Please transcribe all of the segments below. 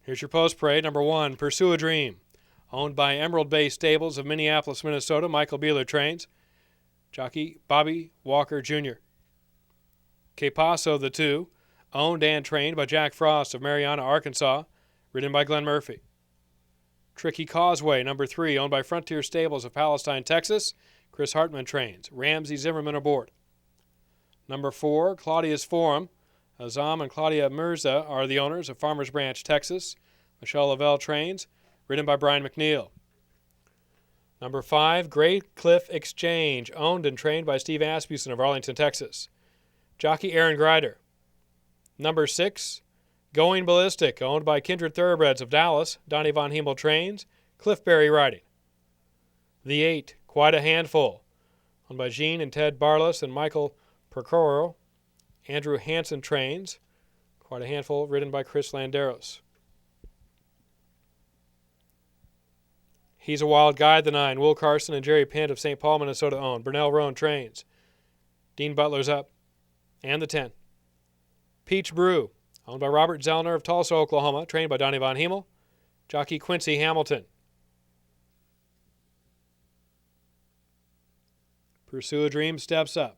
Here's your post parade. Number 1, Pursue a Dream. Owned by Emerald Bay Stables of Minneapolis, Minnesota. Michael Beeler trains. Jockey Bobby Walker Jr. Que Paso the 2. Owned and trained by Jack Frost of Marianna, Arkansas. Ridden by Glenn Murphy. Tricky Causeway, number 3, owned by Frontier Stables of Palestine, Texas. Chris Hartman trains. Ramsey Zimmerman aboard. Number 4, Claudia's Forum. Azam and Claudia Mirza are the owners of Farmers Branch, Texas. Michelle Lavelle trains. Ridden by Brian McNeil. Number 5, Great Cliff Exchange, owned and trained by Steve Asmussen of Arlington, Texas. Jockey Aaron Greider. Number 6, Going Ballistic, owned by Kindred Thoroughbreds of Dallas. Donnie Von Hiemel trains. Cliff Berry riding. The 8, Quite a Handful, owned by Jean and Ted Barlas and Michael Percoro. Andrew Hansen trains. Quite a Handful, ridden by Chris Landeros. He's a Wild Guy, the 9, Will Carson and Jerry Pint of St. Paul, Minnesota owned. Burnell Roan trains. Dean Butler's up. And the 10, Peach Brew, owned by Robert Zellner of Tulsa, Oklahoma, trained by Donnie Von Hiemel. Jockey Quincy Hamilton. Pursue a Dream steps up.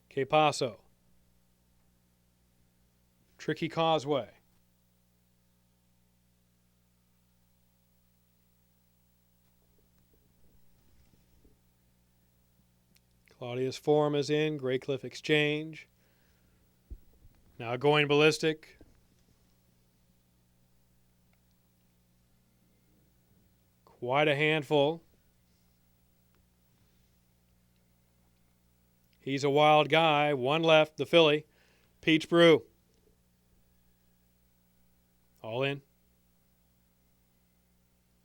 Que Paso. Tricky Causeway. Claudia's Forum is in. Great Cliff Exchange. Now Going Ballistic. Quite a Handful. He's a Wild Guy. 1 left, the filly. Peach Brew. All in.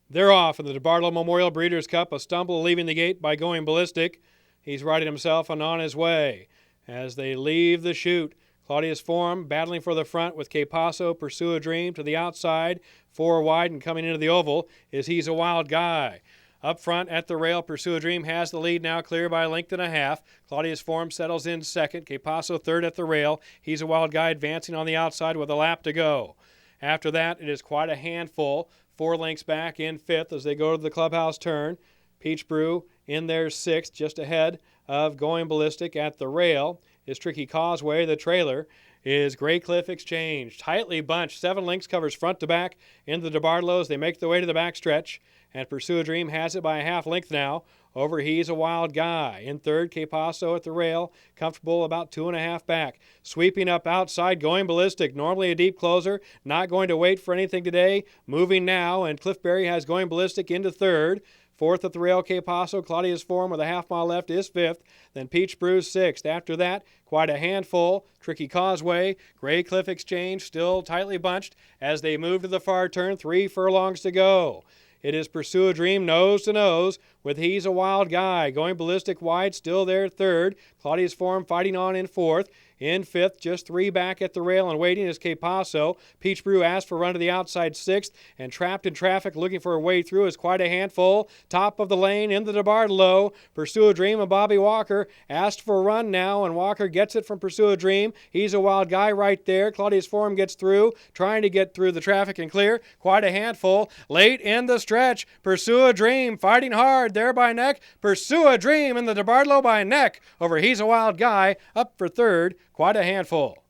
They're off in the DeBartolo Memorial Breeders' Cup. A stumble leaving the gate by Going Ballistic. He's riding himself and on his way. As they leave the chute, Claudia's Forum battling for the front with Que Paso, Pursue a Dream to the outside. 4 wide and coming into the oval is He's a Wild Guy. Up front at the rail, Pursue a Dream has the lead now, clear by a length and a half. Claudia's Forum settles in second. Que Paso third at the rail. He's a Wild Guy advancing on the outside with a lap to go. After that, it is Quite a Handful. 4 lengths back in fifth as they go to the clubhouse turn. Peach Brew in there sixth, just ahead of Going Ballistic. At the rail is Tricky Causeway. The trailer is Great Cliff Exchange. Tightly bunched. 7 lengths covers front to back in the DeBartolos. They make their way to the backstretch. And Pursue a Dream has it by a half length now over He's a Wild Guy. In third, Que Paso at the rail, comfortable about 2.5 back. Sweeping up outside, Going Ballistic, normally a deep closer, not going to wait for anything today. Moving now, and Cliff Berry has Going Ballistic into third. Fourth at the rail, Que Paso. Claudia's Forum with a half mile left is fifth. Then Peach Brew sixth. After that, Quite a Handful, Tricky Causeway, Great Cliff Exchange, still tightly bunched as they move to the far turn. 3 furlongs to go. It is Pursue a Dream nose to nose with He's a Wild Guy. Going Ballistic wide, still there third. Claudia's Forum fighting on in fourth. In fifth, just 3 back at the rail and waiting is Que Paso. Peach Brew asked for a run to the outside sixth, and trapped in traffic looking for a way through is Quite a Handful. Top of the lane in the DeBartolo. Pursue a Dream and Bobby Walker asked for a run now, and Walker gets it from Pursue a Dream. He's a Wild Guy right there. Claudia's Forum gets through, trying to get through the traffic and clear. Quite a Handful. Late in the stretch, Pursue a Dream fighting hard there by neck. Pursue a Dream in the DeBartolo by neck over He's a Wild Guy. Up for third, Quite a Handful.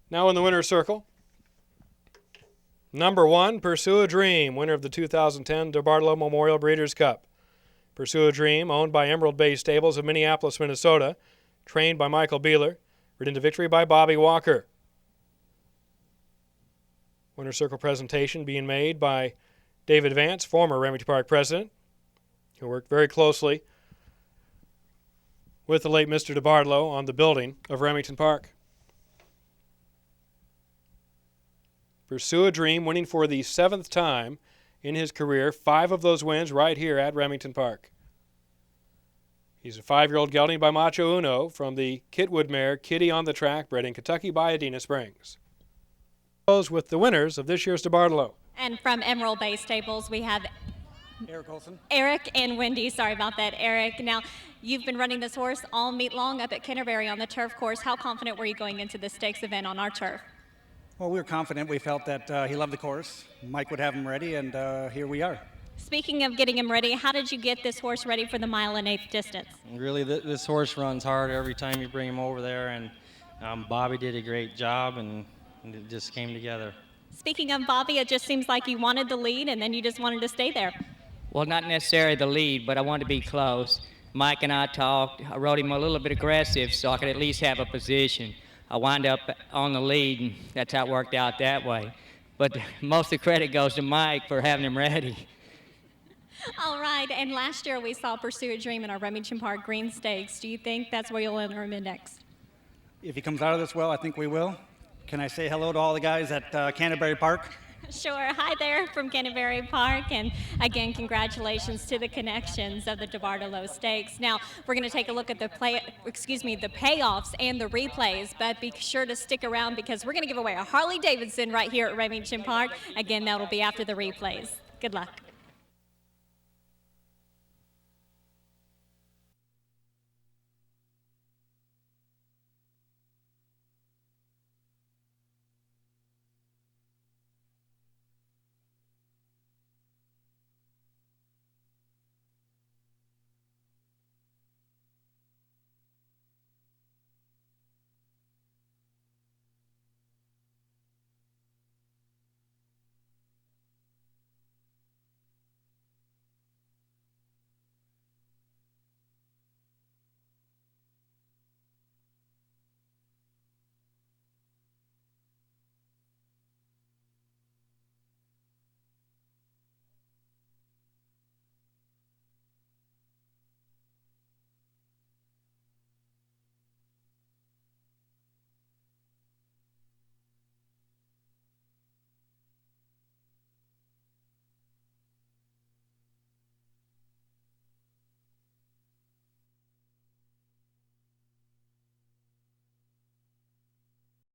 Now in the winner's circle, number 1, Pursue a Dream, winner of the 2010 DeBartolo Memorial Breeders' Cup. Pursue a Dream, owned by Emerald Bay Stables of Minneapolis, Minnesota, trained by Michael Beeler, ridden to victory by Bobby Walker. Winner's circle presentation being made by David Vance, former Remington Park president, who worked very closely with the late Mr. DeBartolo on the building of Remington Park. Pursue a Dream, winning for the 7th time in his career, 5 of those wins right here at Remington Park. He's a 5-year-old gelding by Macho Uno from the Kitwood mare Kitty on the Track, bred in Kentucky by Adena Springs. With the winners of this year's DeBartolo. And from Emerald Bay Stables, we have Eric Olson. Eric and Wendy. Sorry about that, Eric. Now, you've been running this horse all meet long up at Canterbury on the turf course. How confident were you going into the stakes event on our turf? Well, we were confident. We felt that he loved the course. Mike would have him ready, and here we are. Speaking of getting him ready, how did you get this horse ready for the 1.8 distance? Really, this horse runs hard every time you bring him over there, and Bobby did a great job, and it just came together. Speaking of Bobby, it just seems like you wanted the lead, and then you just wanted to stay there. Well, not necessarily the lead, but I wanted to be close. Mike and I talked. I rode him a little bit aggressive so I could at least have a position. I wound up on the lead, and that's how it worked out that way. But most of the credit goes to Mike for having him ready. All right, and last year we saw Pursue a Dream in our Remington Park Green Stakes. Do you think that's where you'll enter him in next? If he comes out of this well, I think we will. Can I say hello to all the guys at Canterbury Park? Sure. Hi there from Canterbury Park, and again, congratulations to the connections of the DeBartolo Stakes. Now, we're going to take a look at the payoffs and the replays, but be sure to stick around because we're going to give away a Harley Davidson right here at Remington Park. Again, that'll be after the replays. Good luck.